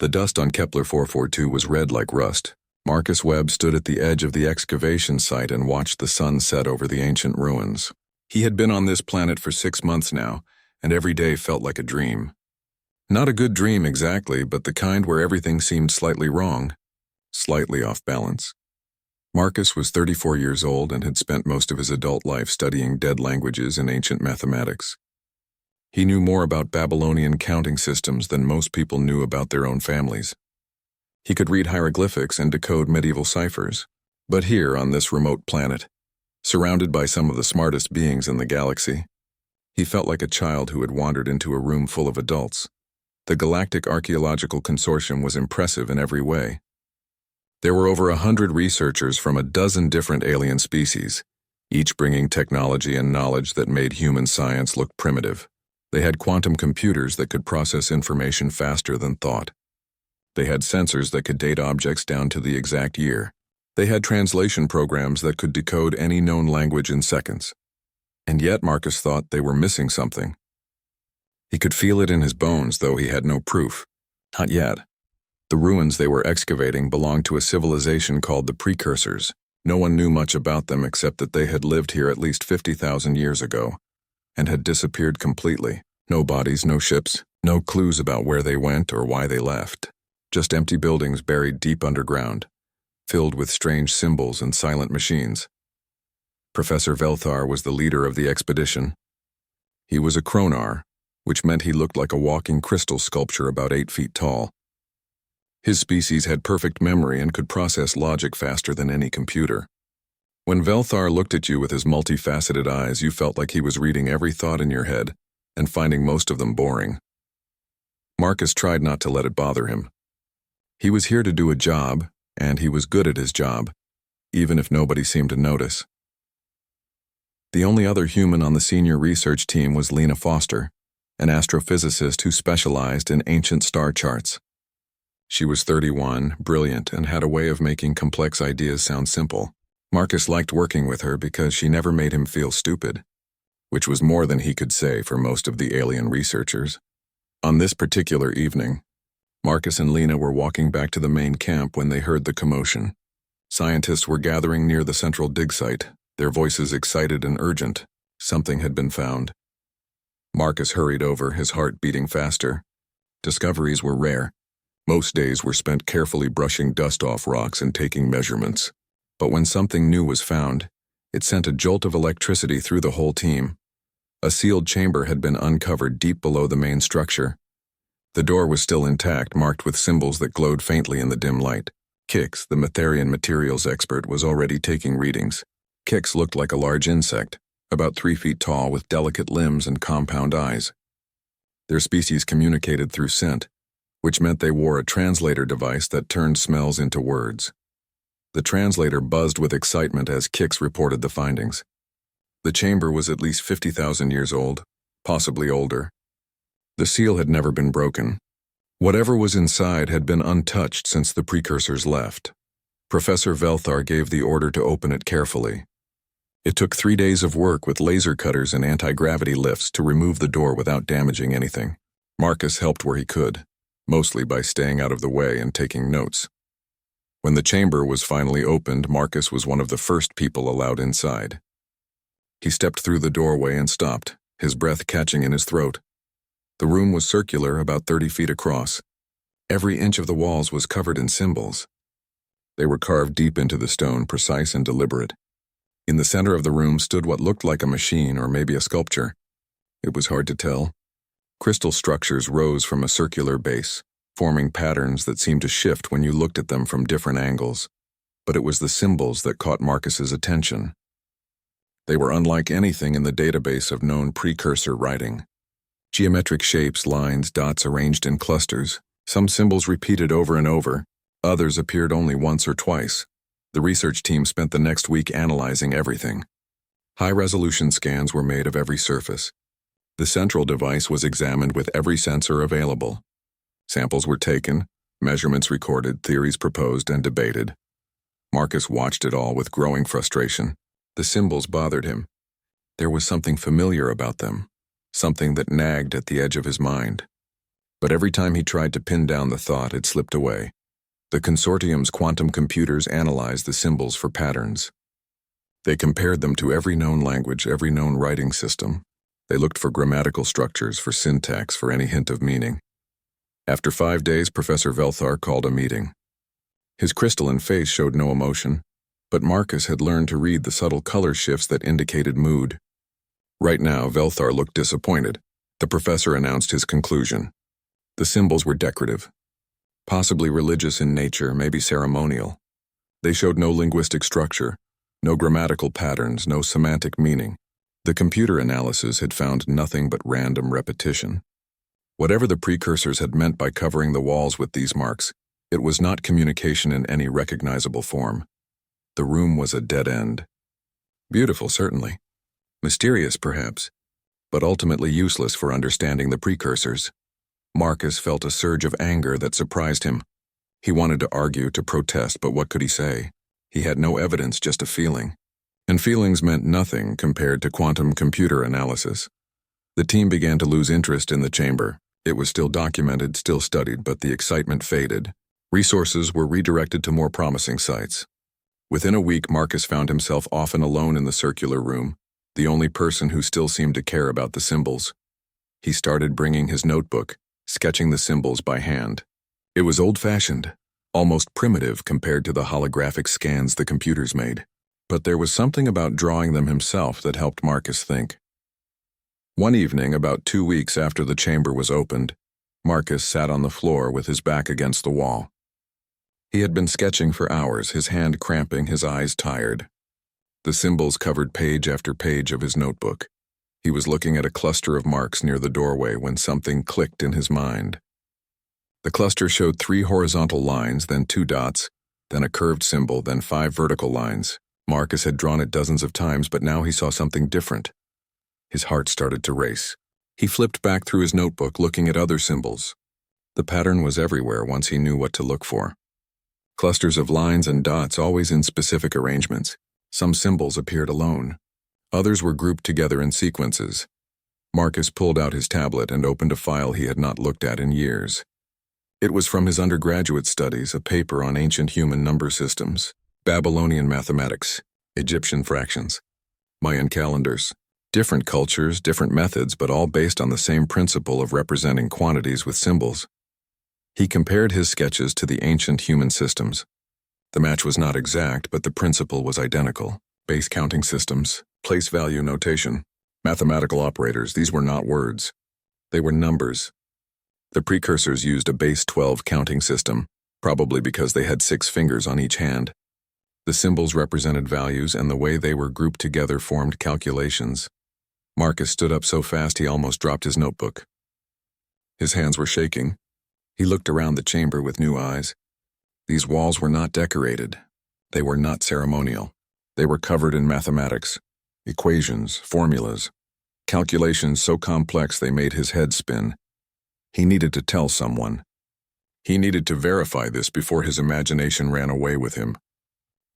The dust on Kepler 442 was red like rust. Marcus Webb stood at the edge of the excavation site and watched the sun set over the ancient ruins. He had been on this planet for 6 months now, and every day felt like a dream. Not a good dream exactly, but the kind where everything seemed slightly wrong, slightly off balance. Marcus was 34 years old and had spent most of his adult life studying dead languages and ancient mathematics. He knew more about Babylonian counting systems than most people knew about their own families. He could read hieroglyphics and decode medieval ciphers. But here, on this remote planet, surrounded by some of the smartest beings in the galaxy, he felt like a child who had wandered into a room full of adults. The Galactic Archaeological Consortium was impressive in every way. There were over 100 researchers from a dozen different alien species, each bringing technology and knowledge that made human science look primitive. They had quantum computers that could process information faster than thought. They had sensors that could date objects down to the exact year. They had translation programs that could decode any known language in seconds. And yet Marcus thought they were missing something. He could feel it in his bones, though he had no proof. Not yet. The ruins they were excavating belonged to a civilization called the Precursors. No one knew much about them except that they had lived here at least 50,000 years ago, and had disappeared completely. No bodies, no ships, no clues about where they went or why they left. Just empty buildings buried deep underground, filled with strange symbols and silent machines. Professor Velthar was the leader of the expedition. He was a chronar, which meant he looked like a walking crystal sculpture about 8 feet tall. His species had perfect memory and could process logic faster than any computer. When Velthar looked at you with his multifaceted eyes, you felt like he was reading every thought in your head and finding most of them boring. Marcus tried not to let it bother him. He was here to do a job, and he was good at his job, even if nobody seemed to notice. The only other human on the senior research team was Lena Foster, an astrophysicist who specialized in ancient star charts. She was 31, brilliant, and had a way of making complex ideas sound simple. Marcus liked working with her because she never made him feel stupid, which was more than he could say for most of the alien researchers. On this particular evening, Marcus and Lena were walking back to the main camp when they heard the commotion. Scientists were gathering near the central dig site, their voices excited and urgent. Something had been found. Marcus hurried over, his heart beating faster. Discoveries were rare. Most days were spent carefully brushing dust off rocks and taking measurements. But when something new was found, it sent a jolt of electricity through the whole team. A sealed chamber had been uncovered deep below the main structure. The door was still intact, marked with symbols that glowed faintly in the dim light. Kix, the Metherian materials expert, was already taking readings. Kix looked like a large insect, about 3 feet tall with delicate limbs and compound eyes. Their species communicated through scent, which meant they wore a translator device that turned smells into words. The translator buzzed with excitement as Kix reported the findings. The chamber was at least 50,000 years old, possibly older. The seal had never been broken. Whatever was inside had been untouched since the precursors left. Professor Velthar gave the order to open it carefully. It took 3 days of work with laser cutters and anti-gravity lifts to remove the door without damaging anything. Marcus helped where he could, mostly by staying out of the way and taking notes. When the chamber was finally opened, Marcus was one of the first people allowed inside. He stepped through the doorway and stopped, his breath catching in his throat. The room was circular, about 30 feet across. Every inch of the walls was covered in symbols. They were carved deep into the stone, precise and deliberate. In the center of the room stood what looked like a machine or maybe a sculpture. It was hard to tell. Crystal structures rose from a circular base, forming patterns that seemed to shift when you looked at them from different angles. But it was the symbols that caught Marcus's attention. They were unlike anything in the database of known precursor writing. Geometric shapes, lines, dots arranged in clusters. Some symbols repeated over and over. Others appeared only once or twice. The research team spent the next week analyzing everything. High-resolution scans were made of every surface. The central device was examined with every sensor available. Samples were taken, measurements recorded, theories proposed and debated. Marcus watched it all with growing frustration. The symbols bothered him. There was something familiar about them, something that nagged at the edge of his mind. But every time he tried to pin down the thought, it slipped away. The consortium's quantum computers analyzed the symbols for patterns. They compared them to every known language, every known writing system. They looked for grammatical structures, for syntax, for any hint of meaning. After 5 days, Professor Velthar called a meeting. His crystalline face showed no emotion, but Marcus had learned to read the subtle color shifts that indicated mood. Right now, Velthar looked disappointed. The professor announced his conclusion. The symbols were decorative, possibly religious in nature, maybe ceremonial. They showed no linguistic structure, no grammatical patterns, no semantic meaning. The computer analysis had found nothing but random repetition. Whatever the precursors had meant by covering the walls with these marks, it was not communication in any recognizable form. The room was a dead end. Beautiful, certainly. Mysterious, perhaps, but ultimately useless for understanding the precursors. Marcus felt a surge of anger that surprised him. He wanted to argue, to protest, but what could he say? He had no evidence, just a feeling. And feelings meant nothing compared to quantum computer analysis. The team began to lose interest in the chamber. It was still documented, still studied, but the excitement faded. Resources were redirected to more promising sites. Within a week, Marcus found himself often alone in the circular room, the only person who still seemed to care about the symbols. He started bringing his notebook, sketching the symbols by hand. It was old-fashioned, almost primitive compared to the holographic scans the computers made. But there was something about drawing them himself that helped Marcus think. One evening, about 2 weeks after the chamber was opened, Marcus sat on the floor with his back against the wall. He had been sketching for hours, his hand cramping, his eyes tired. The symbols covered page after page of his notebook. He was looking at a cluster of marks near the doorway when something clicked in his mind. The cluster showed 3 horizontal lines, then 2 dots, then a curved symbol, then 5 vertical lines. Marcus had drawn it dozens of times, but now he saw something different. His heart started to race. He flipped back through his notebook, looking at other symbols. The pattern was everywhere once he knew what to look for. Clusters of lines and dots, always in specific arrangements. Some symbols appeared alone. Others were grouped together in sequences. Marcus pulled out his tablet and opened a file he had not looked at in years. It was from his undergraduate studies, a paper on ancient human number systems, Babylonian mathematics, Egyptian fractions, Mayan calendars. Different cultures, different methods, but all based on the same principle of representing quantities with symbols. He compared his sketches to the ancient human systems. The match was not exact, but the principle was identical. Base counting systems, place value notation, mathematical operators, these were not words. They were numbers. The precursors used a base 12 counting system, probably because they had 6 fingers on each hand. The symbols represented values, and the way they were grouped together formed calculations. Marcus stood up so fast he almost dropped his notebook. His hands were shaking. He looked around the chamber with new eyes. These walls were not decorated. They were not ceremonial. They were covered in mathematics, equations, formulas, calculations so complex they made his head spin. He needed to tell someone. He needed to verify this before his imagination ran away with him.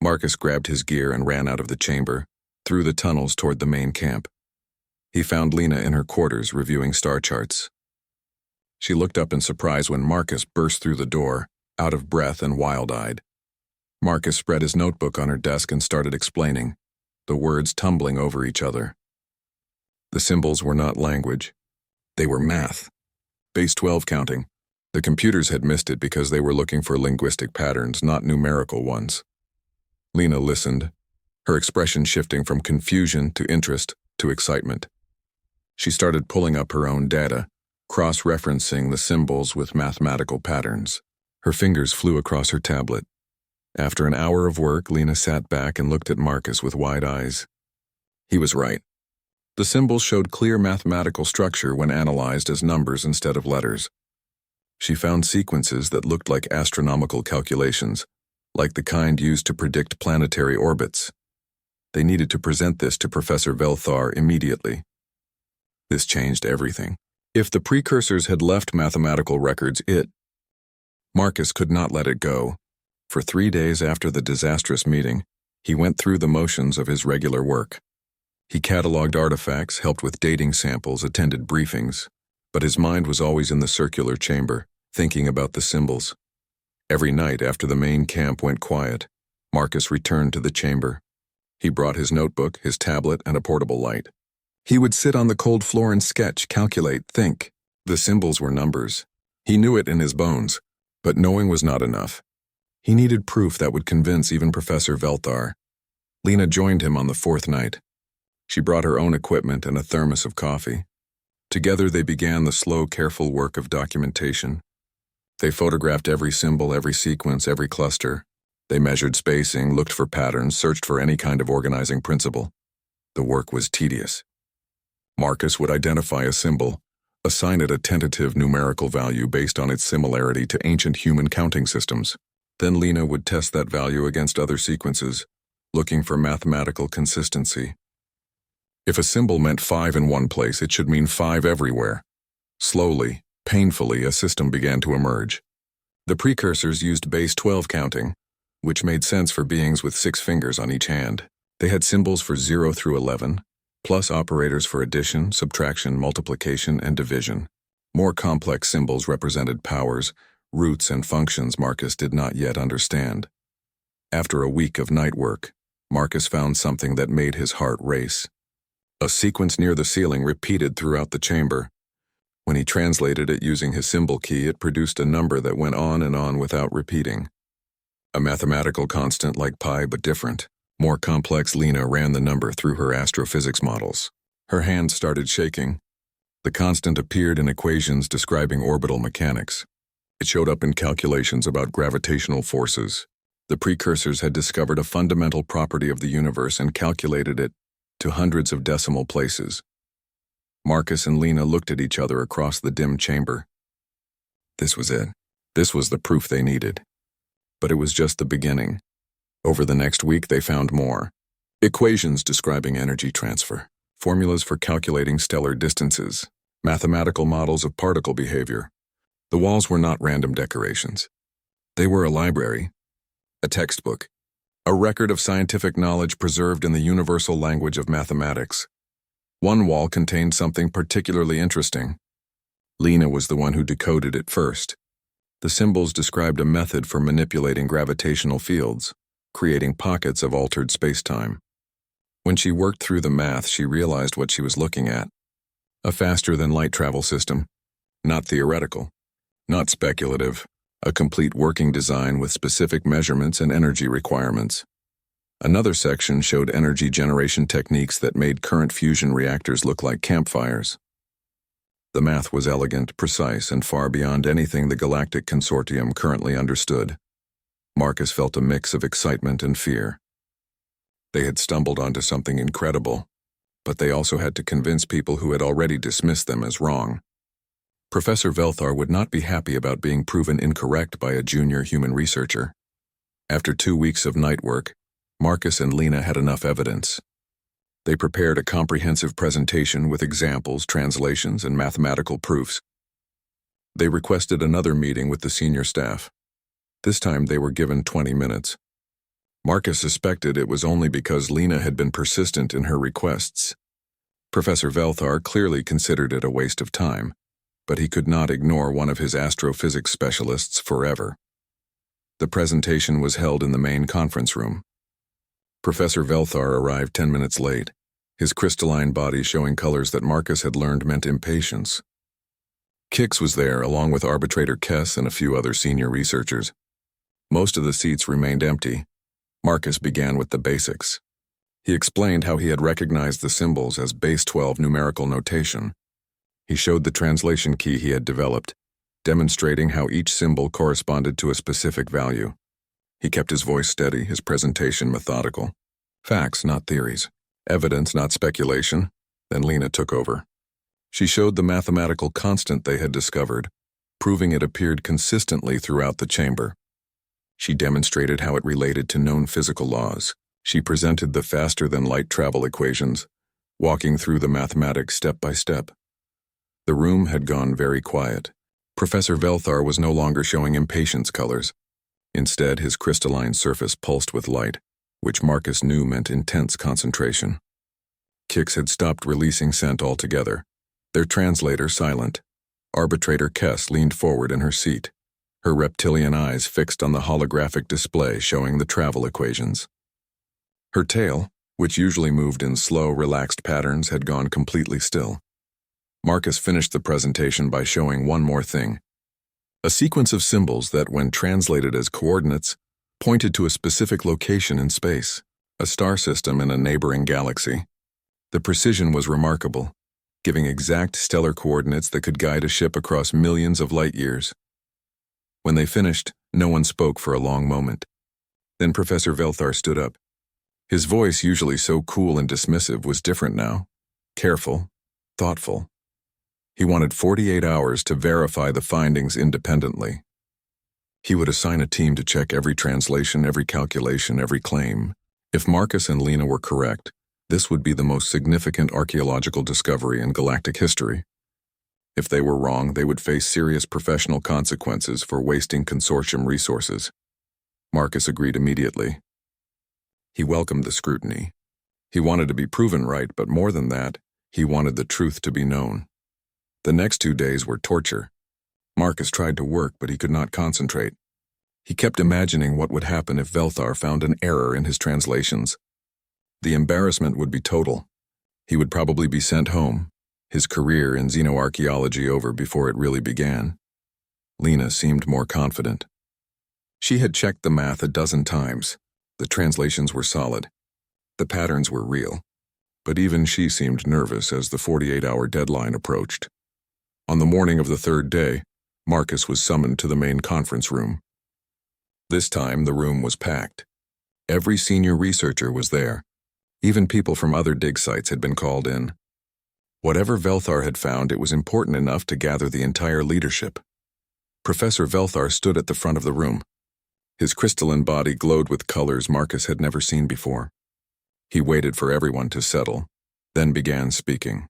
Marcus grabbed his gear and ran out of the chamber, through the tunnels toward the main camp. He found Lena in her quarters reviewing star charts. She looked up in surprise when Marcus burst through the door, out of breath and wild-eyed. Marcus spread his notebook on her desk and started explaining, the words tumbling over each other. The symbols were not language. They were math. Base 12 counting. The computers had missed it because they were looking for linguistic patterns, not numerical ones. Lena listened, her expression shifting from confusion to interest to excitement. She started pulling up her own data, cross-referencing the symbols with mathematical patterns. Her fingers flew across her tablet. After an hour of work, Lena sat back and looked at Marcus with wide eyes. He was right. The symbols showed clear mathematical structure when analyzed as numbers instead of letters. She found sequences that looked like astronomical calculations, like the kind used to predict planetary orbits. They needed to present this to Professor Velthar immediately. This changed everything. If the precursors had left mathematical records, Marcus could not let it go. For 3 days after the disastrous meeting, he went through the motions of his regular work. He cataloged artifacts, helped with dating samples, attended briefings, But his mind was always in the circular chamber, thinking about the symbols. Every night after the main camp went quiet, Marcus returned to the chamber. He brought his notebook, his tablet, and a portable light. He would sit on the cold floor and sketch, calculate, think. The symbols were numbers. He knew it in his bones, but knowing was not enough. He needed proof that would convince even Professor Velthar. Lena joined him on the fourth night. She brought her own equipment and a thermos of coffee. Together they began the slow, careful work of documentation. They photographed every symbol, every sequence, every cluster. They measured spacing, looked for patterns, searched for any kind of organizing principle. The work was tedious. Marcus would identify a symbol, assign it a tentative numerical value based on its similarity to ancient human counting systems. Then Lena would test that value against other sequences, looking for mathematical consistency. If a symbol meant 5 in one place, it should mean 5 everywhere. Slowly, painfully, a system began to emerge. The precursors used base 12 counting, which made sense for beings with 6 fingers on each hand. They had symbols for 0 through 11, plus operators for addition, subtraction, multiplication, and division. More complex symbols represented powers, roots, and functions Marcus did not yet understand. After a week of night work, Marcus found something that made his heart race. A sequence near the ceiling repeated throughout the chamber. When he translated it using his symbol key, it produced a number that went on and on without repeating. A mathematical constant like pi, but different. More complex. Lena ran the number through her astrophysics models. Her hands started shaking. The constant appeared in equations describing orbital mechanics. It showed up in calculations about gravitational forces. The precursors had discovered a fundamental property of the universe and calculated it to hundreds of decimal places. Marcus and Lena looked at each other across the dim chamber. This was it. This was the proof they needed. But it was just the beginning. Over the next week, they found more. Equations describing energy transfer, formulas for calculating stellar distances, mathematical models of particle behavior. The walls were not random decorations. They were a library, a textbook, a record of scientific knowledge preserved in the universal language of mathematics. One wall contained something particularly interesting. Lena was the one who decoded it first. The symbols described a method for manipulating gravitational fields, creating pockets of altered space-time. When she worked through the math, she realized what she was looking at. A faster-than-light travel system. Not theoretical, not speculative, a complete working design with specific measurements and energy requirements. Another section showed energy generation techniques that made current fusion reactors look like campfires. The math was elegant, precise, and far beyond anything the Galactic Consortium currently understood. Marcus felt a mix of excitement and fear. They had stumbled onto something incredible, but they also had to convince people who had already dismissed them as wrong. Professor Velthar would not be happy about being proven incorrect by a junior human researcher. After 2 weeks of night work, Marcus and Lena had enough evidence. They prepared a comprehensive presentation with examples, translations, and mathematical proofs. They requested another meeting with the senior staff. This time they were given 20 minutes. Marcus suspected it was only because Lena had been persistent in her requests. Professor Velthar clearly considered it a waste of time, but he could not ignore one of his astrophysics specialists forever. The presentation was held in the main conference room. Professor Velthar arrived 10 minutes late, his crystalline body showing colors that Marcus had learned meant impatience. Kix was there, along with arbitrator Kess and a few other senior researchers. Most of the seats remained empty. Marcus began with the basics. He explained how he had recognized the symbols as base 12 numerical notation. He showed the translation key he had developed, demonstrating how each symbol corresponded to a specific value. He kept his voice steady, his presentation methodical. Facts, not theories. Evidence, not speculation. Then Lena took over. She showed the mathematical constant they had discovered, proving it appeared consistently throughout the chamber. She demonstrated how it related to known physical laws. She presented the faster-than-light travel equations, walking through the mathematics step by step. The room had gone very quiet. Professor Velthar was no longer showing impatience colors. Instead, his crystalline surface pulsed with light, which Marcus knew meant intense concentration. Kix had stopped releasing scent altogether, their translator silent. Arbitrator Kess leaned forward in her seat, her reptilian eyes fixed on the holographic display showing the travel equations. Her tail, which usually moved in slow, relaxed patterns, had gone completely still. Marcus finished the presentation by showing one more thing. A sequence of symbols that, when translated as coordinates, pointed to a specific location in space, a star system in a neighboring galaxy. The precision was remarkable, giving exact stellar coordinates that could guide a ship across millions of light years. When they finished, no one spoke for a long moment. Then Professor Velthar stood up. His voice, usually so cool and dismissive, was different now, careful, thoughtful. He wanted 48 hours to verify the findings independently. He would assign a team to check every translation, every calculation, every claim. If Marcus and Lena were correct, this would be the most significant archaeological discovery in galactic history. If they were wrong, they would face serious professional consequences for wasting consortium resources. Marcus agreed immediately. He welcomed the scrutiny. He wanted to be proven right, but more than that, he wanted the truth to be known. The next 2 days were torture. Marcus tried to work, but he could not concentrate. He kept imagining what would happen if Velthar found an error in his translations. The embarrassment would be total. He would probably be sent home, his career in xenoarchaeology over before it really began. Lena seemed more confident. She had checked the math a dozen times. The translations were solid. The patterns were real. But even she seemed nervous as the 48-hour deadline approached. On the morning of the third day, Marcus was summoned to the main conference room. This time, the room was packed. Every senior researcher was there. Even people from other dig sites had been called in. Whatever Velthar had found, it was important enough to gather the entire leadership. Professor Velthar stood at the front of the room. His crystalline body glowed with colors Marcus had never seen before. He waited for everyone to settle, then began speaking.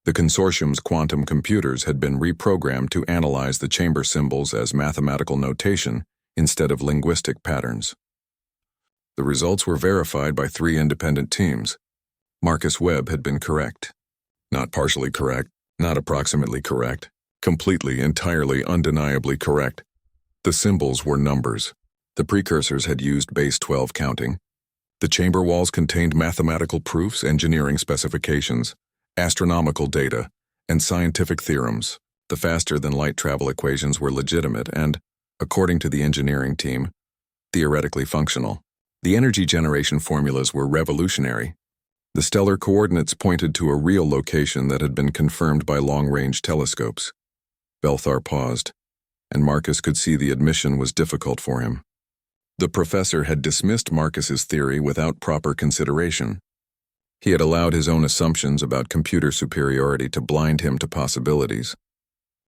The consortium's quantum computers had been reprogrammed to analyze the chamber symbols as mathematical notation instead of linguistic patterns. The results were verified by 3 independent teams. Marcus Webb had been correct. Not partially correct, not approximately correct, completely, entirely, undeniably correct. The symbols were numbers. The precursors had used base 12 counting. The chamber walls contained mathematical proofs, engineering specifications, astronomical data, and scientific theorems. The faster-than-light travel equations were legitimate and, according to the engineering team, theoretically functional. The energy generation formulas were revolutionary. The stellar coordinates pointed to a real location that had been confirmed by long-range telescopes. Velthar paused, and Marcus could see the admission was difficult for him. The professor had dismissed Marcus's theory without proper consideration. He had allowed his own assumptions about computer superiority to blind him to possibilities.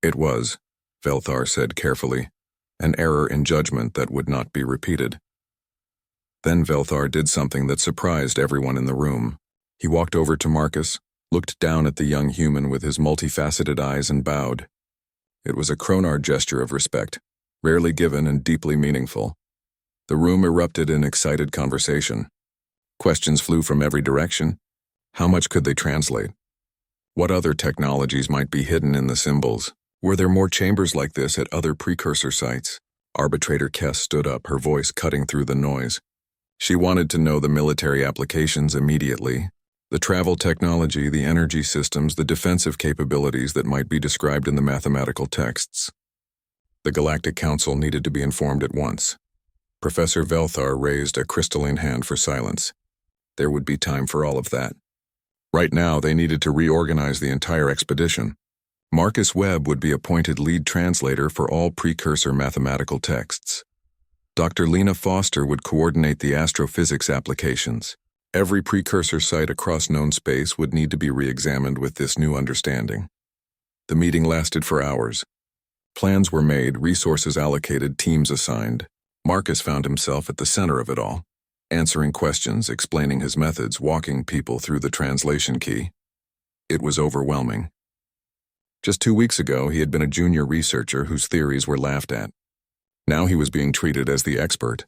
It was, Velthar said carefully, an error in judgment that would not be repeated. Then Velthar did something that surprised everyone in the room. He walked over to Marcus, looked down at the young human with his multifaceted eyes and bowed. It was a Chronar gesture of respect, rarely given and deeply meaningful. The room erupted in excited conversation. Questions flew from every direction. How much could they translate? What other technologies might be hidden in the symbols? Were there more chambers like this at other precursor sites? Arbitrator Kess stood up, her voice cutting through the noise. She wanted to know the military applications immediately. The travel technology, the energy systems, the defensive capabilities that might be described in the mathematical texts. The Galactic Council needed to be informed at once. Professor Velthar raised a crystalline hand for silence. There would be time for all of that. Right now, they needed to reorganize the entire expedition. Marcus Webb would be appointed lead translator for all precursor mathematical texts. Dr. Lena Foster would coordinate the astrophysics applications. Every precursor site across known space would need to be re-examined with this new understanding. The meeting lasted for hours. Plans were made, resources allocated, teams assigned. Marcus found himself at the center of it all, answering questions, explaining his methods, walking people through the translation key. It was overwhelming. Just 2 weeks ago, he had been a junior researcher whose theories were laughed at. Now he was being treated as the expert.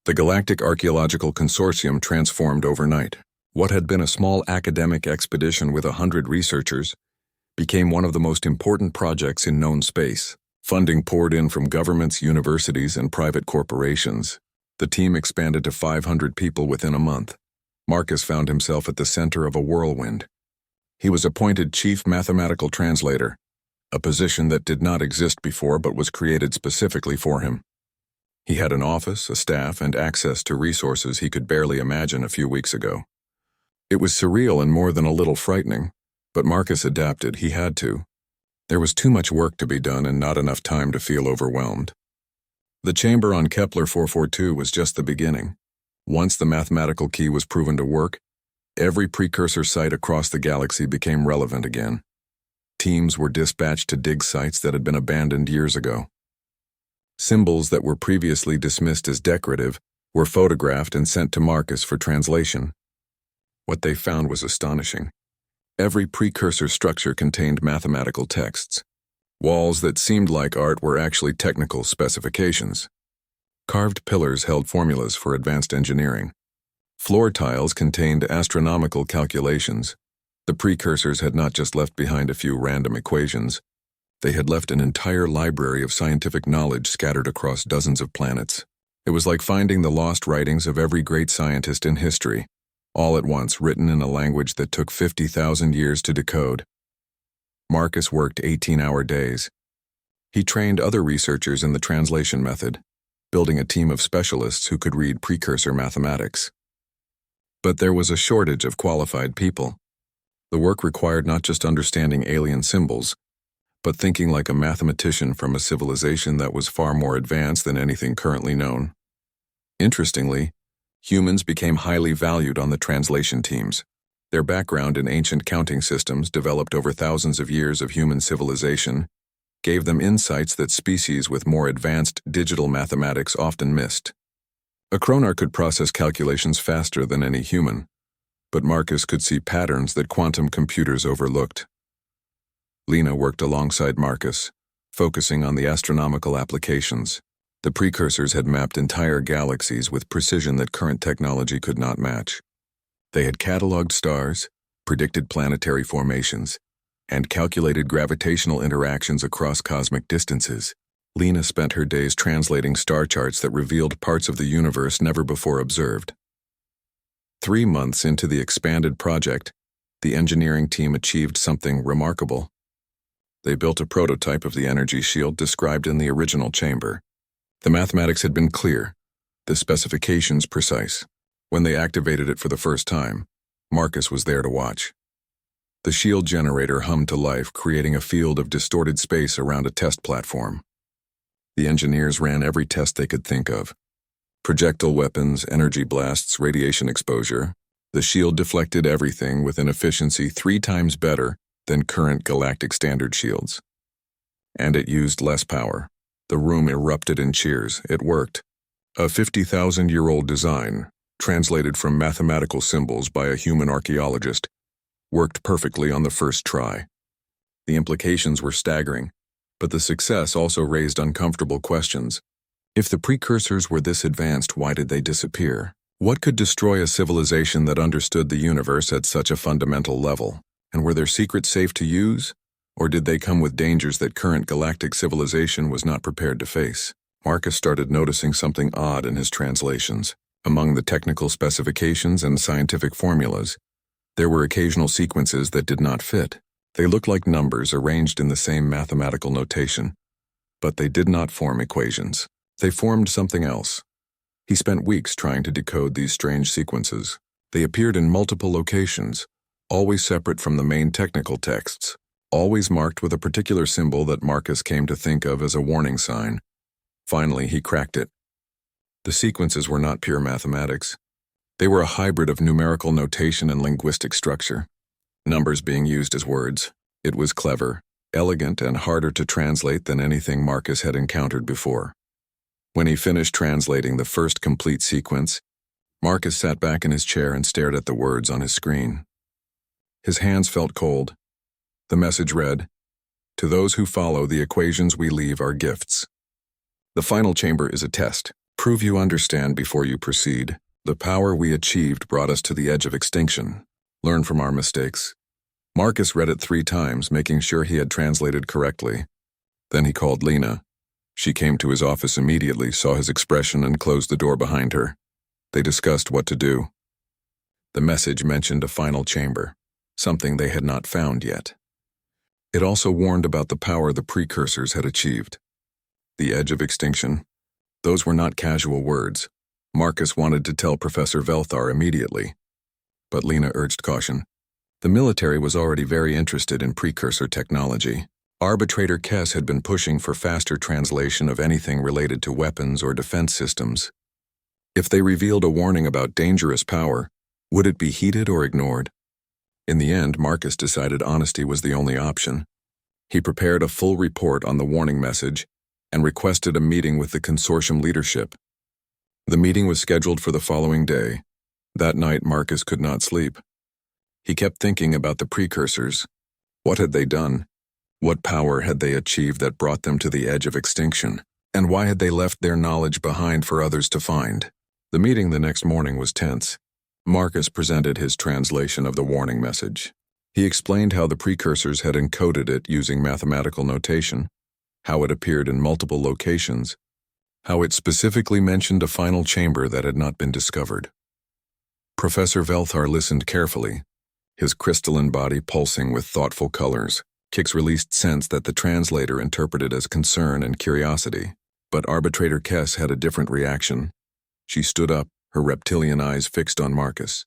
The Galactic Archaeological Consortium transformed overnight. What had been a small academic expedition with 100 researchers became one of the most important projects in known space. Funding poured in from governments, universities, and private corporations. The team expanded to 500 people within a month. Marcus found himself at the center of a whirlwind. He was appointed Chief Mathematical Translator, a position that did not exist before but was created specifically for him. He had an office, a staff, and access to resources he could barely imagine a few weeks ago. It was surreal and more than a little frightening, but Marcus adapted. He had to. There was too much work to be done and not enough time to feel overwhelmed. The chamber on Kepler 442 was just the beginning. Once the mathematical key was proven to work, every precursor site across the galaxy became relevant again. Teams were dispatched to dig sites that had been abandoned years ago. Symbols that were previously dismissed as decorative were photographed and sent to Marcus for translation. What they found was astonishing. Every precursor structure contained mathematical texts. Walls that seemed like art were actually technical specifications. Carved pillars held formulas for advanced engineering. Floor tiles contained astronomical calculations. The precursors had not just left behind a few random equations. They had left an entire library of scientific knowledge scattered across dozens of planets. It was like finding the lost writings of every great scientist in history, all at once written in a language that took 50,000 years to decode. Marcus worked 18-hour days. He trained other researchers in the translation method, building a team of specialists who could read precursor mathematics. But there was a shortage of qualified people. The work required not just understanding alien symbols, but thinking like a mathematician from a civilization that was far more advanced than anything currently known. Interestingly, humans became highly valued on the translation teams. Their background in ancient counting systems developed over thousands of years of human civilization gave them insights that species with more advanced digital mathematics often missed. A Kronar could process calculations faster than any human, but Marcus could see patterns that quantum computers overlooked. Lena worked alongside Marcus, focusing on the astronomical applications. The precursors had mapped entire galaxies with precision that current technology could not match. They had cataloged stars, predicted planetary formations, and calculated gravitational interactions across cosmic distances. Lena spent her days translating star charts that revealed parts of the universe never before observed. 3 months into the expanded project, the engineering team achieved something remarkable. They built a prototype of the energy shield described in the original chamber. The mathematics had been clear, the specifications precise. When they activated it for the first time, Marcus was there to watch. The shield generator hummed to life, creating a field of distorted space around a test platform. The engineers ran every test they could think of. Projectile weapons, energy blasts, radiation exposure. The shield deflected everything with an efficiency 3 times better than current galactic standard shields. And it used less power. The room erupted in cheers. It worked. A 50,000-year-old design, translated from mathematical symbols by a human archaeologist, worked perfectly on the first try. The implications were staggering, but the success also raised uncomfortable questions. If the precursors were this advanced, why did they disappear? What could destroy a civilization that understood the universe at such a fundamental level? And were their secrets safe to use? Or did they come with dangers that current galactic civilization was not prepared to face? Marcus started noticing something odd in his translations. Among the technical specifications and scientific formulas, there were occasional sequences that did not fit. They looked like numbers arranged in the same mathematical notation, but they did not form equations. They formed something else. He spent weeks trying to decode these strange sequences. They appeared in multiple locations, always separate from the main technical texts, always marked with a particular symbol that Marcus came to think of as a warning sign. Finally, he cracked it. The sequences were not pure mathematics. They were a hybrid of numerical notation and linguistic structure, numbers being used as words. It was clever, elegant, and harder to translate than anything Marcus had encountered before. When he finished translating the first complete sequence, Marcus sat back in his chair and stared at the words on his screen. His hands felt cold. The message read, "To those who follow the equations we leave are gifts. The final chamber is a test. Prove you understand before you proceed. The power we achieved brought us to the edge of extinction. Learn from our mistakes. Marcus read it 3 times, making sure he had translated correctly. Then he called Lena. She came to his office immediately, saw his expression, and closed the door behind her. They discussed what to do. The message mentioned a final chamber, something they had not found yet. It also warned about the power the precursors had achieved. The edge of extinction. Those were not casual words. Marcus wanted to tell Professor Velthar immediately. But Lena urged caution. The military was already very interested in precursor technology. Arbitrator Kess had been pushing for faster translation of anything related to weapons or defense systems. If they revealed a warning about dangerous power, would it be heeded or ignored? In the end, Marcus decided honesty was the only option. He prepared a full report on the warning message and requested a meeting with the consortium leadership. The meeting was scheduled for the following day. That night, Marcus could not sleep. He kept thinking about the precursors. What had they done? What power had they achieved that brought them to the edge of extinction? And why had they left their knowledge behind for others to find? The meeting the next morning was tense. Marcus presented his translation of the warning message. He explained how the precursors had encoded it using mathematical notation, how it appeared in multiple locations, how it specifically mentioned a final chamber that had not been discovered. Professor Velthar listened carefully, his crystalline body pulsing with thoughtful colors. Kix released sense that the translator interpreted as concern and curiosity, but Arbitrator Kess had a different reaction. She stood up, her reptilian eyes fixed on Marcus.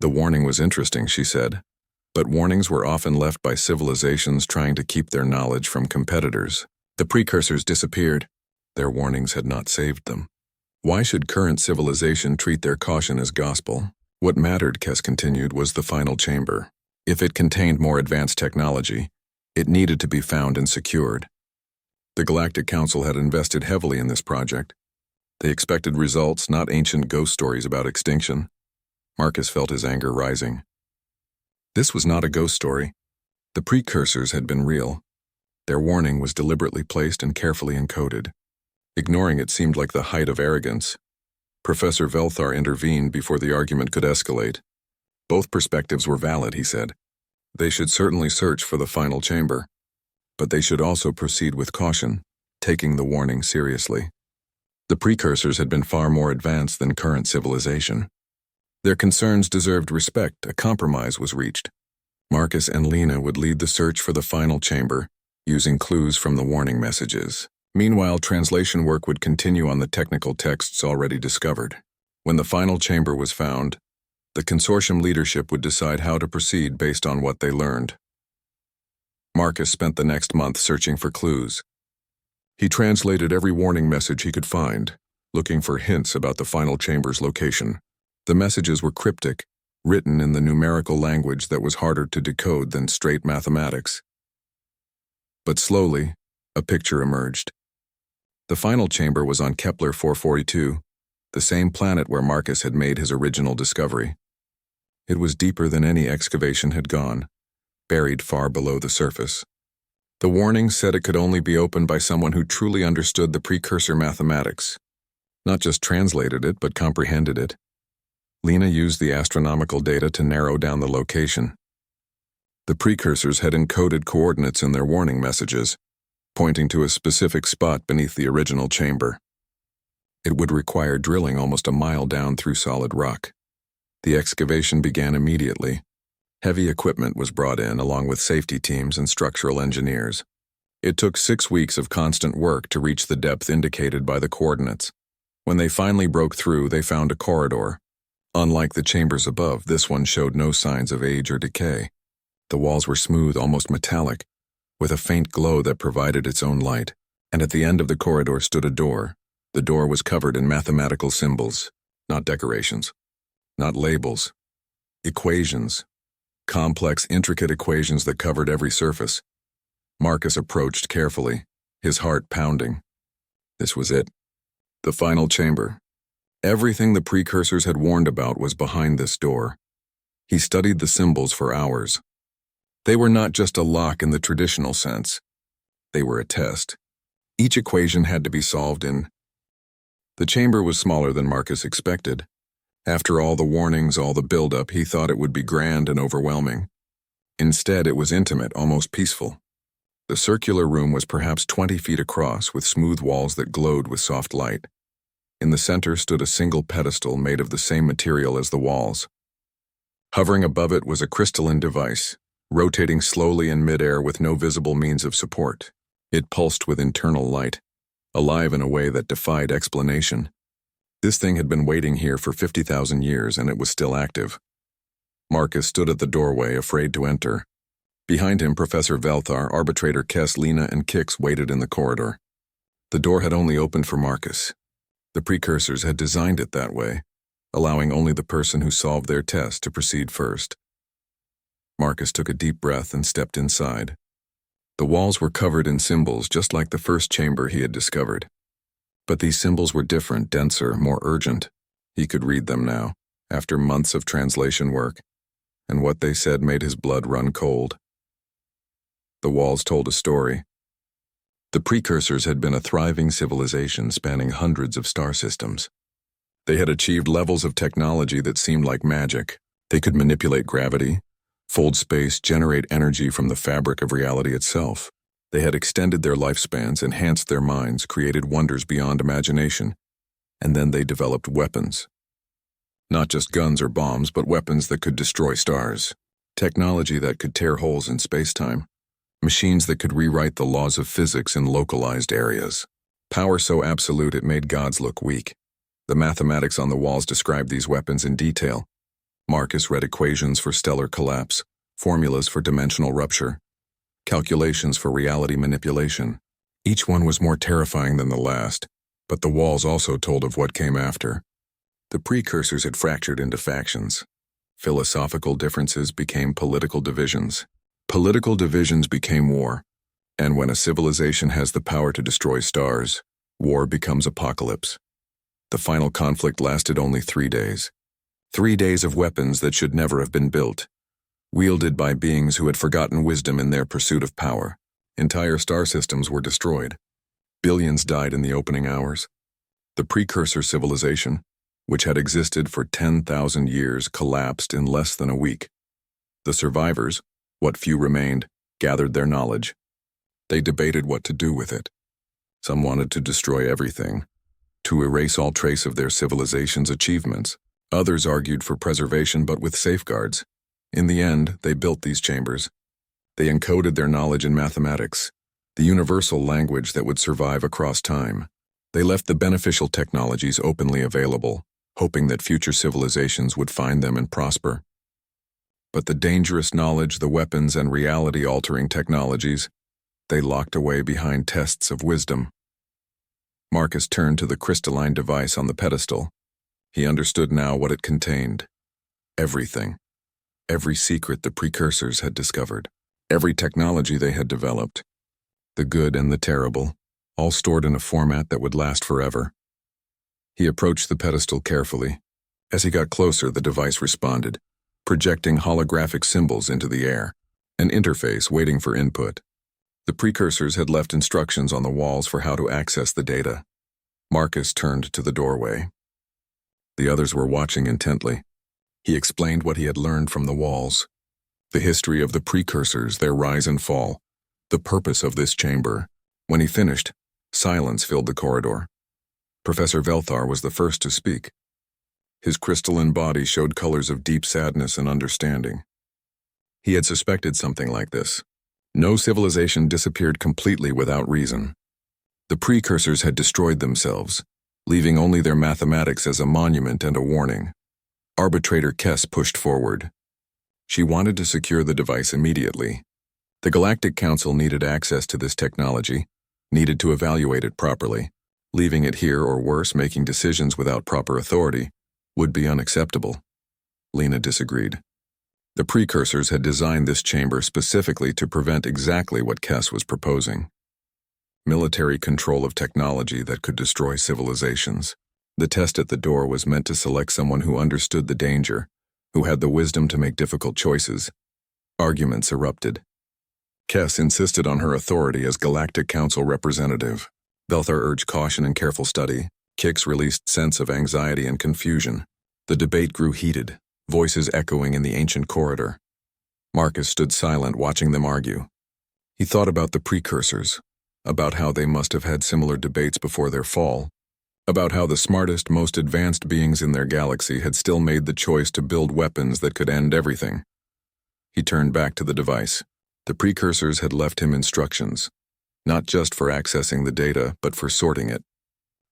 The warning was interesting, she said, but warnings were often left by civilizations trying to keep their knowledge from competitors. The precursors disappeared. Their warnings had not saved them. Why should current civilization treat their caution as gospel? What mattered, Kess continued, was the final chamber. If it contained more advanced technology, it needed to be found and secured. The Galactic Council had invested heavily in this project. They expected results, not ancient ghost stories about extinction. Marcus felt his anger rising. This was not a ghost story. The precursors had been real. Their warning was deliberately placed and carefully encoded. Ignoring it seemed like the height of arrogance. Professor Velthar intervened before the argument could escalate. Both perspectives were valid, he said. They should certainly search for the final chamber, but they should also proceed with caution, taking the warning seriously. The precursors had been far more advanced than current civilization. Their concerns deserved respect. A compromise was reached. Marcus and Lena would lead the search for the final chamber, using clues from the warning messages. Meanwhile, translation work would continue on the technical texts already discovered. When the final chamber was found, the consortium leadership would decide how to proceed based on what they learned. Marcus spent the next month searching for clues. He translated every warning message he could find, looking for hints about the final chamber's location. The messages were cryptic, written in the numerical language that was harder to decode than straight mathematics. But slowly, a picture emerged. The final chamber was on Kepler 442, the same planet where Marcus had made his original discovery. It was deeper than any excavation had gone, buried far below the surface. The warning said it could only be opened by someone who truly understood the precursor mathematics, not just translated it, but comprehended it. Lena used the astronomical data to narrow down the location. The precursors had encoded coordinates in their warning messages, pointing to a specific spot beneath the original chamber. It would require drilling almost a mile down through solid rock. The excavation began immediately. Heavy equipment was brought in, along with safety teams and structural engineers. It took 6 weeks of constant work to reach the depth indicated by the coordinates. When they finally broke through, they found a corridor. Unlike the chambers above, this one showed no signs of age or decay. The walls were smooth, almost metallic, with a faint glow that provided its own light. And at the end of the corridor stood a door. The door was covered in mathematical symbols, not decorations, not labels. Equations. Complex, intricate equations that covered every surface. Marcus approached carefully, his heart pounding. This was it. The final chamber. Everything the precursors had warned about was behind this door. He studied the symbols for hours. They were not just a lock in the traditional sense. They were a test. Each equation had to be solved in. The chamber was smaller than Marcus expected. After all the warnings, all the buildup, he thought it would be grand and overwhelming. Instead, it was intimate, almost peaceful. The circular room was perhaps 20 feet across, with smooth walls that glowed with soft light. In the center stood a single pedestal made of the same material as the walls. Hovering above it was a crystalline device, rotating slowly in midair with no visible means of support. It pulsed with internal light, alive in a way that defied explanation. This thing had been waiting here for 50,000 years, and it was still active. Marcus stood at the doorway, afraid to enter. Behind him, Professor Velthar, Arbitrator Kess, Lena, and Kix waited in the corridor. The door had only opened for Marcus. The precursors had designed it that way, allowing only the person who solved their test to proceed first. Marcus took a deep breath and stepped inside. The walls were covered in symbols just like the first chamber he had discovered. But these symbols were different, denser, more urgent. He could read them now, after months of translation work, and what they said made his blood run cold. The walls told a story. The precursors had been a thriving civilization spanning hundreds of star systems. They had achieved levels of technology that seemed like magic. They could manipulate gravity, fold space, generate energy from the fabric of reality itself. They had extended their lifespans, enhanced their minds, created wonders beyond imagination, and then they developed weapons. Not just guns or bombs, but weapons that could destroy stars. Technology that could tear holes in space-time. Machines that could rewrite the laws of physics in localized areas. Power so absolute it made gods look weak. The mathematics on the walls described these weapons in detail. Marcus read equations for stellar collapse, formulas for dimensional rupture, calculations for reality manipulation. Each one was more terrifying than the last, but the walls also told of what came after. The precursors had fractured into factions. Philosophical differences became political divisions. Political divisions became war, and when a civilization has the power to destroy stars, war becomes apocalypse. The final conflict lasted only 3 days. 3 days of weapons that should never have been built, wielded by beings who had forgotten wisdom in their pursuit of power. Entire star systems were destroyed. Billions died in the opening hours. The precursor civilization, which had existed for 10,000 years, collapsed in less than a week. The survivors, what few remained, gathered their knowledge. They debated what to do with it. Some wanted to destroy everything, to erase all trace of their civilization's achievements. Others argued for preservation but with safeguards. In the end, they built these chambers. They encoded their knowledge in mathematics, the universal language that would survive across time. They left the beneficial technologies openly available, hoping that future civilizations would find them and prosper. But the dangerous knowledge, the weapons, and reality-altering technologies, they locked away behind tests of wisdom. Marcus turned to the crystalline device on the pedestal. He understood now what it contained. Everything. Every secret the precursors had discovered. Every technology they had developed. The good and the terrible, all stored in a format that would last forever. He approached the pedestal carefully. As he got closer, the device responded, projecting holographic symbols into the air, an interface waiting for input. The precursors had left instructions on the walls for how to access the data. Marcus turned to the doorway. The others were watching intently. He explained what he had learned from the walls, the history of the precursors, their rise and fall, the purpose of this chamber. When he finished, silence filled the corridor. Professor Velthar was the first to speak. His crystalline body showed colors of deep sadness and understanding. He had suspected something like this. No civilization disappeared completely without reason. The precursors had destroyed themselves, leaving only their mathematics as a monument and a warning. Arbitrator Kess pushed forward. She wanted to secure the device immediately. The Galactic Council needed access to this technology, needed to evaluate it properly. Leaving it here, or worse, making decisions without proper authority, would be unacceptable. Lena disagreed. The precursors had designed this chamber specifically to prevent exactly what Kess was proposing. Military control of technology that could destroy civilizations. The test at the door was meant to select someone who understood the danger, who had the wisdom to make difficult choices. Arguments erupted. Kess insisted on her authority as Galactic Council representative. Velthar urged caution and careful study. Kix released sense of anxiety and confusion. The debate grew heated, voices echoing in the ancient corridor. Marcus stood silent, watching them argue. He thought about the precursors, about how they must have had similar debates before their fall, about how the smartest, most advanced beings in their galaxy had still made the choice to build weapons that could end everything. He turned back to the device. The precursors had left him instructions, not just for accessing the data, but for sorting it.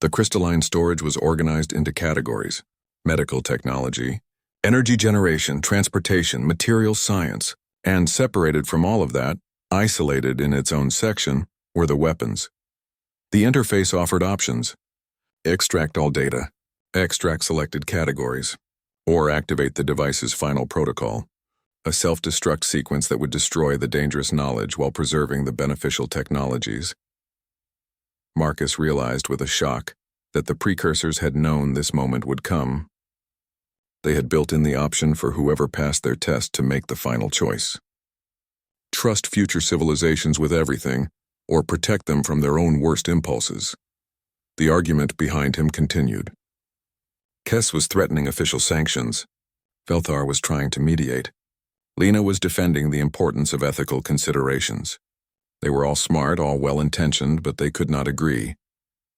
The crystalline storage was organized into categories: medical technology, energy generation, transportation, material science, and separated from all of that, isolated in its own section, were the weapons. The interface offered options: extract all data, extract selected categories, or activate the device's final protocol, a self-destruct sequence that would destroy the dangerous knowledge while preserving the beneficial technologies. Marcus realized with a shock that the precursors had known this moment would come. They had built in the option for whoever passed their test to make the final choice. Trust future civilizations with everything, or protect them from their own worst impulses. The argument behind him continued. Kes was threatening official sanctions. Velthar was trying to mediate. Lena was defending the importance of ethical considerations. They were all smart, all well-intentioned, but they could not agree.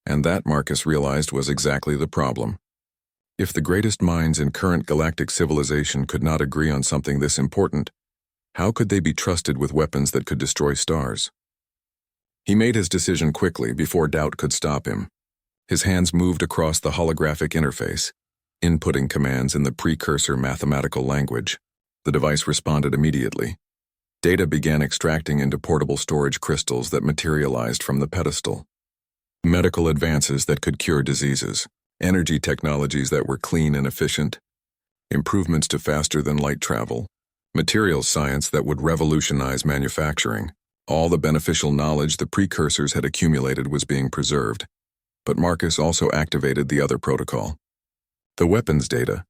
And that, Marcus realized, was exactly the problem. If the greatest minds in current galactic civilization could not agree on something this important, how could they be trusted with weapons that could destroy stars? He made his decision quickly before doubt could stop him. His hands moved across the holographic interface, inputting commands in the precursor mathematical language. The device responded immediately. Data began extracting into portable storage crystals that materialized from the pedestal. Medical advances that could cure diseases, energy technologies that were clean and efficient, improvements to faster-than-light travel, materials science that would revolutionize manufacturing. All the beneficial knowledge the precursors had accumulated was being preserved. But Marcus also activated the other protocol. The weapons data,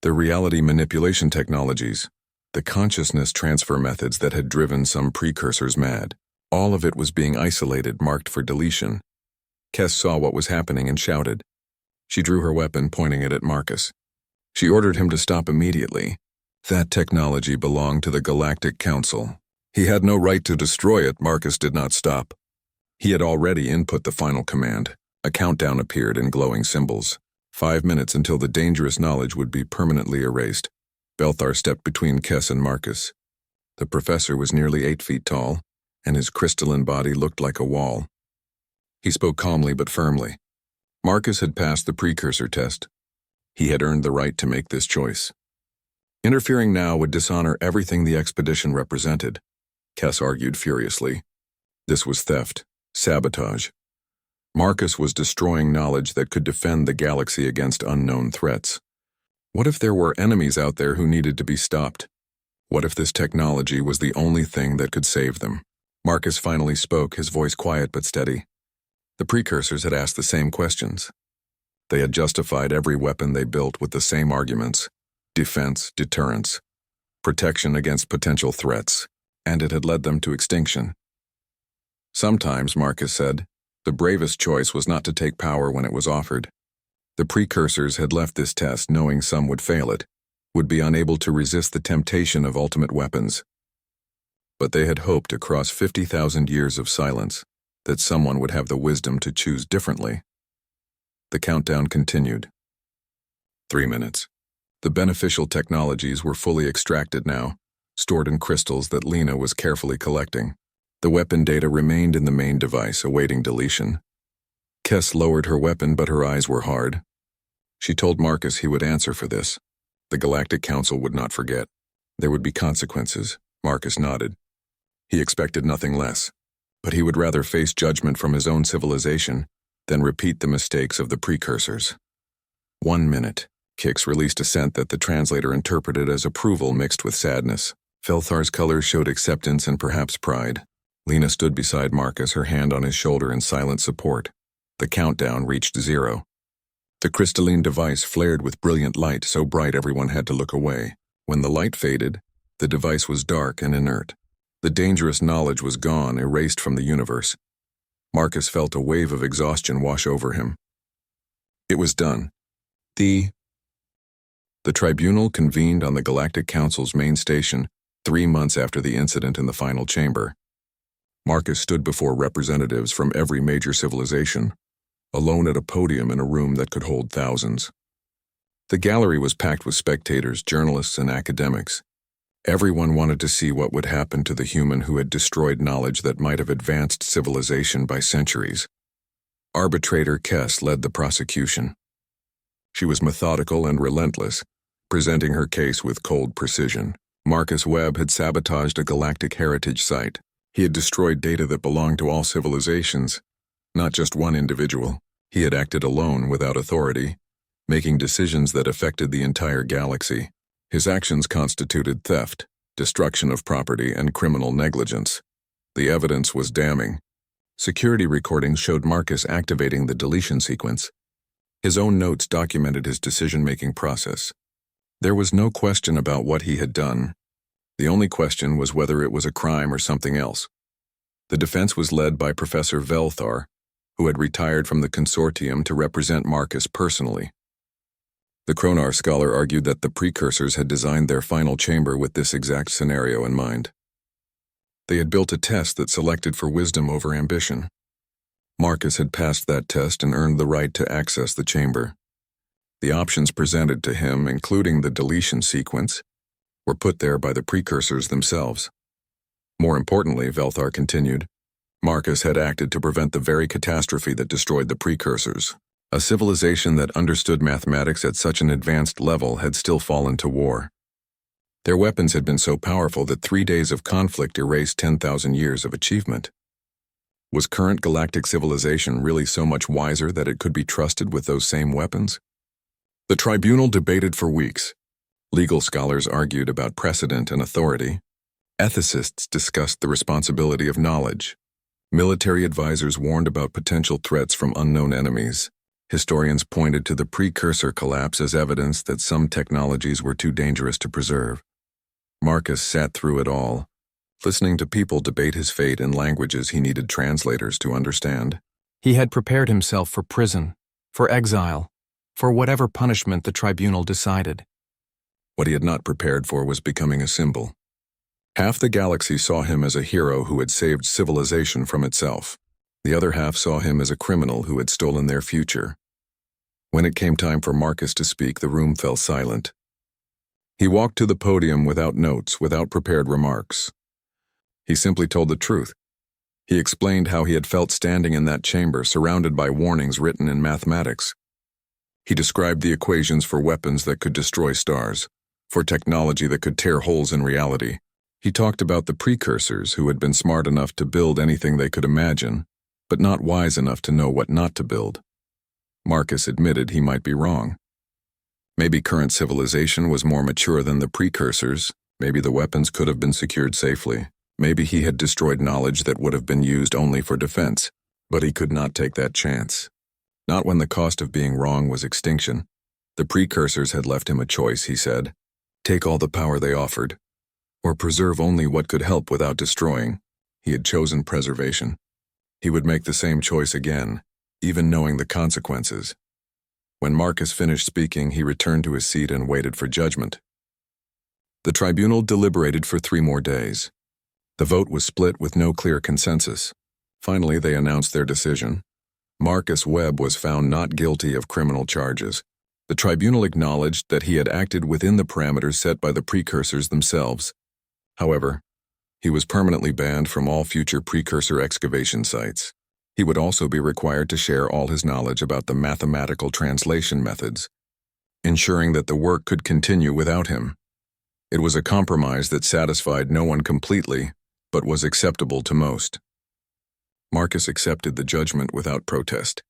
the reality manipulation technologies, the consciousness transfer methods that had driven some precursors mad. All of it was being isolated, marked for deletion. Kes saw what was happening and shouted. She drew her weapon, pointing it at Marcus. She ordered him to stop immediately. That technology belonged to the Galactic Council. He had no right to destroy it. Marcus did not stop. He had already input the final command. A countdown appeared in glowing symbols. 5 minutes until the dangerous knowledge would be permanently erased. Velthar stepped between Kes and Marcus. The professor was nearly 8 feet tall, and his crystalline body looked like a wall. He spoke calmly but firmly. Marcus had passed the precursor test. He had earned the right to make this choice. Interfering now would dishonor everything the expedition represented. Kes argued furiously. This was theft, sabotage. Marcus was destroying knowledge that could defend the galaxy against unknown threats. What if there were enemies out there who needed to be stopped? What if this technology was the only thing that could save them? Marcus finally spoke, his voice quiet but steady. The precursors had asked the same questions. They had justified every weapon they built with the same arguments: defense, deterrence, protection against potential threats, and it had led them to extinction. Sometimes, Marcus said, the bravest choice was not to take power when it was offered. The precursors had left this test knowing some would fail it, would be unable to resist the temptation of ultimate weapons. But they had hoped across 50,000 years of silence that someone would have the wisdom to choose differently. The countdown continued. 3 minutes. The beneficial technologies were fully extracted now, stored in crystals that Lena was carefully collecting. The weapon data remained in the main device, awaiting deletion. Kes lowered her weapon, but her eyes were hard. She told Marcus he would answer for this. The Galactic Council would not forget. There would be consequences. Marcus nodded. He expected nothing less, but he would rather face judgment from his own civilization than repeat the mistakes of the precursors. 1 minute. Kix released a scent that the translator interpreted as approval mixed with sadness. Velthar's colors showed acceptance and perhaps pride. Lena stood beside Marcus, her hand on his shoulder in silent support. The countdown reached 0. The crystalline device flared with brilliant light, so bright everyone had to look away. When the light faded, the device was dark and inert. The dangerous knowledge was gone, erased from the universe. Marcus felt a wave of exhaustion wash over him. It was done. The tribunal convened on the Galactic Council's main station 3 months after the incident in the final chamber. Marcus stood before representatives from every major civilization, alone at a podium in a room that could hold thousands. The gallery was packed with spectators, journalists, and academics. Everyone wanted to see what would happen to the human who had destroyed knowledge that might have advanced civilization by centuries. Arbitrator Kess led the prosecution. She was methodical and relentless, presenting her case with cold precision. Marcus Webb had sabotaged a galactic heritage site. He had destroyed data that belonged to all civilizations, not just one individual. He had acted alone without authority, making decisions that affected the entire galaxy. His actions constituted theft, destruction of property, and criminal negligence. The evidence was damning. Security recordings showed Marcus activating the deletion sequence. His own notes documented his decision-making process. There was no question about what he had done. The only question was whether it was a crime or something else. The defense was led by Professor Velthar, who had retired from the consortium to represent Marcus personally. The Kronar scholar argued that the precursors had designed their final chamber with this exact scenario in mind. They had built a test that selected for wisdom over ambition. Marcus had passed that test and earned the right to access the chamber. The options presented to him, including the deletion sequence, were put there by the precursors themselves. More importantly, Velthar continued, Marcus had acted to prevent the very catastrophe that destroyed the precursors. A civilization that understood mathematics at such an advanced level had still fallen to war. Their weapons had been so powerful that 3 days of conflict erased 10,000 years of achievement. Was current galactic civilization really so much wiser that it could be trusted with those same weapons? The tribunal debated for weeks. Legal scholars argued about precedent and authority. Ethicists discussed the responsibility of knowledge. Military advisors warned about potential threats from unknown enemies. Historians pointed to the precursor collapse as evidence that some technologies were too dangerous to preserve. Marcus sat through it all, listening to people debate his fate in languages he needed translators to understand. He had prepared himself for prison, for exile, for whatever punishment the tribunal decided. What he had not prepared for was becoming a symbol. Half the galaxy saw him as a hero who had saved civilization from itself. The other half saw him as a criminal who had stolen their future. When it came time for Marcus to speak, the room fell silent. He walked to the podium without notes, without prepared remarks. He simply told the truth. He explained how he had felt standing in that chamber, surrounded by warnings written in mathematics. He described the equations for weapons that could destroy stars, for technology that could tear holes in reality. He talked about the precursors who had been smart enough to build anything they could imagine, but not wise enough to know what not to build. Marcus admitted he might be wrong. Maybe current civilization was more mature than the precursors. Maybe the weapons could have been secured safely. Maybe he had destroyed knowledge that would have been used only for defense, but he could not take that chance. Not when the cost of being wrong was extinction. The precursors had left him a choice, he said. Take all the power they offered, or preserve only what could help without destroying. He had chosen preservation. He would make the same choice again, even knowing the consequences. When Marcus finished speaking, he returned to his seat and waited for judgment. The tribunal deliberated for 3 more days. The vote was split with no clear consensus. Finally, they announced their decision. Marcus Webb was found not guilty of criminal charges. The tribunal acknowledged that he had acted within the parameters set by the precursors themselves. However, he was permanently banned from all future precursor excavation sites. He would also be required to share all his knowledge about the mathematical translation methods, ensuring that the work could continue without him. It was a compromise that satisfied no one completely, but was acceptable to most. Marcus accepted the judgment without protest.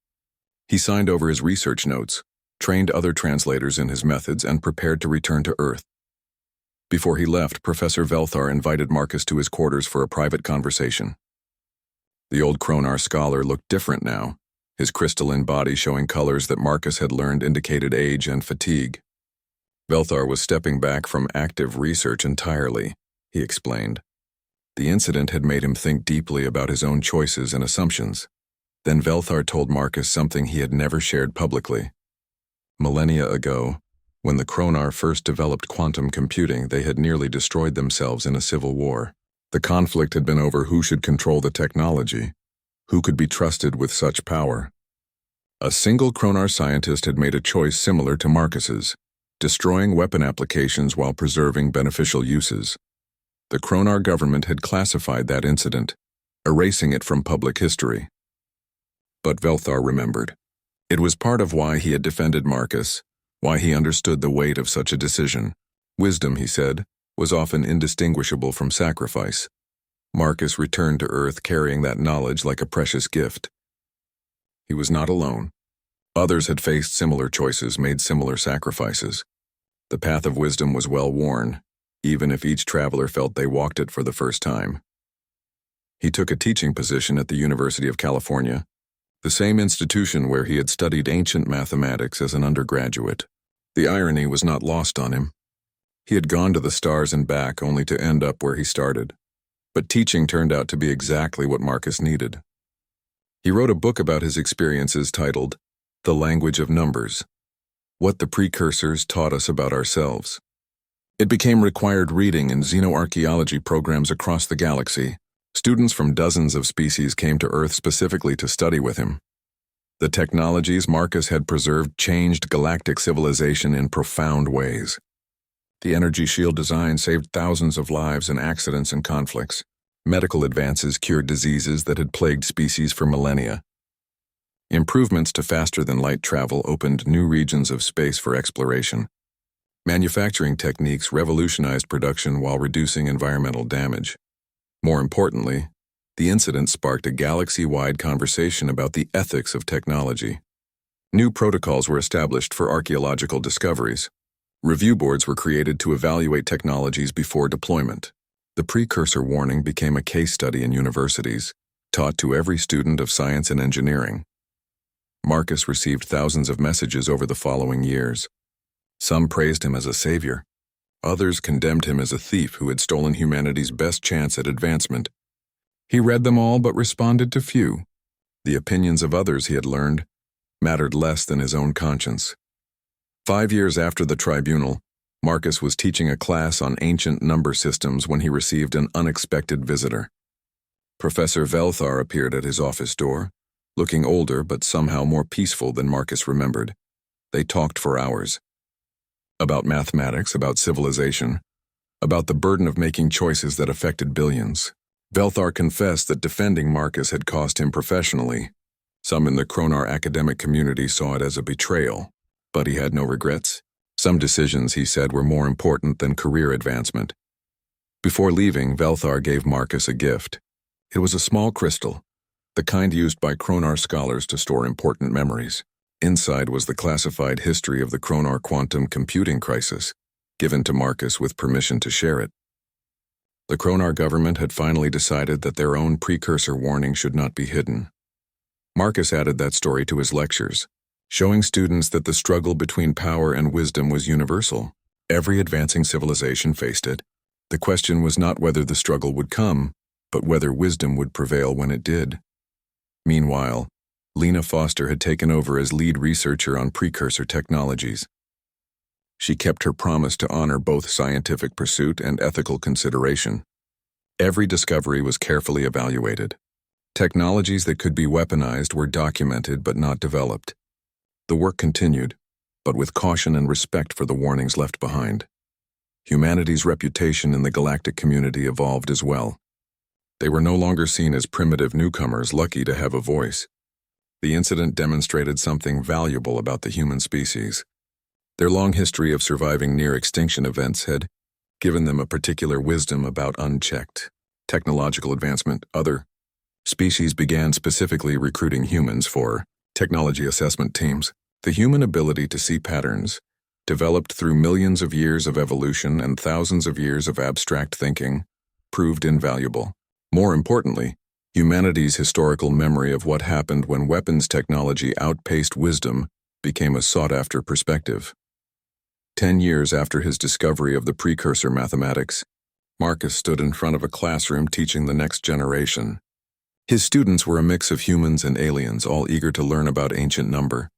He signed over his research notes, trained other translators in his methods, and prepared to return to Earth. Before he left, Professor Velthar invited Marcus to his quarters for a private conversation. The old Kronar scholar looked different now, his crystalline body showing colors that Marcus had learned indicated age and fatigue. Velthar was stepping back from active research entirely, he explained. The incident had made him think deeply about his own choices and assumptions. Then Velthar told Marcus something he had never shared publicly. Millennia ago, When the Kronar first developed quantum computing, they had nearly destroyed themselves in a civil war. The conflict had been over who should control the technology, who could be trusted with such power. A single Kronar scientist had made a choice similar to Marcus's, destroying weapon applications while preserving beneficial uses. The Kronar government had classified that incident, erasing it from public history. But Velthar remembered. It was part of why he had defended Marcus, why he understood the weight of such a decision. Wisdom, he said, was often indistinguishable from sacrifice. Marcus returned to Earth carrying that knowledge like a precious gift. He was not alone. Others had faced similar choices, made similar sacrifices. The path of wisdom was well worn, even if each traveler felt they walked it for the first time. He took a teaching position at the University of California, the same institution where he had studied ancient mathematics as an undergraduate. The irony was not lost on him. He had gone to the stars and back only to end up where he started. But teaching turned out to be exactly what Marcus needed. He wrote a book about his experiences titled The Language of Numbers: What the Precursors Taught Us About Ourselves. It became required reading in xenoarchaeology programs across the galaxy. Students from dozens of species came to Earth specifically to study with him. The technologies Marcus had preserved changed galactic civilization in profound ways. The energy shield design saved thousands of lives in accidents and conflicts. Medical advances cured diseases that had plagued species for millennia. Improvements to faster-than-light travel opened new regions of space for exploration. Manufacturing techniques revolutionized production while reducing environmental damage. More importantly, the incident sparked a galaxy-wide conversation about the ethics of technology. New protocols were established for archaeological discoveries. Review boards were created to evaluate technologies before deployment. The precursor warning became a case study in universities, taught to every student of science and engineering. Marcus received thousands of messages over the following years. Some praised him as a savior. Others condemned him as a thief who had stolen humanity's best chance at advancement. He read them all but responded to few. The opinions of others, he had learned, mattered less than his own conscience. 5 years after the tribunal, Marcus was teaching a class on ancient number systems when he received an unexpected visitor. Professor Velthar appeared at his office door, looking older but somehow more peaceful than Marcus remembered. They talked for hours. About mathematics, about civilization, about the burden of making choices that affected billions. Velthar confessed that defending Marcus had cost him professionally. Some in the Kronar academic community saw it as a betrayal, but he had no regrets. Some decisions, he said, were more important than career advancement. Before leaving, Velthar gave Marcus a gift. It was a small crystal, the kind used by Kronar scholars to store important memories. Inside was the classified history of the Kronar quantum computing crisis, given to Marcus with permission to share it. The Kronar government had finally decided that their own precursor warning should not be hidden. Marcus added that story to his lectures, showing students that the struggle between power and wisdom was universal. Every advancing civilization faced it. The question was not whether the struggle would come, but whether wisdom would prevail when it did. Meanwhile, Lena Foster had taken over as lead researcher on precursor technologies. She kept her promise to honor both scientific pursuit and ethical consideration. Every discovery was carefully evaluated. Technologies that could be weaponized were documented but not developed. The work continued, but with caution and respect for the warnings left behind. Humanity's reputation in the galactic community evolved as well. They were no longer seen as primitive newcomers lucky to have a voice. The incident demonstrated something valuable about the human species. Their long history of surviving near-extinction events had given them a particular wisdom about unchecked technological advancement. Other species began specifically recruiting humans for technology assessment teams. The human ability to see patterns, developed through millions of years of evolution and thousands of years of abstract thinking, proved invaluable. More importantly, humanity's historical memory of what happened when weapons technology outpaced wisdom became a sought-after perspective. 10 years after his discovery of the precursor mathematics, Marcus stood in front of a classroom teaching the next generation. His students were a mix of humans and aliens, all eager to learn about ancient number.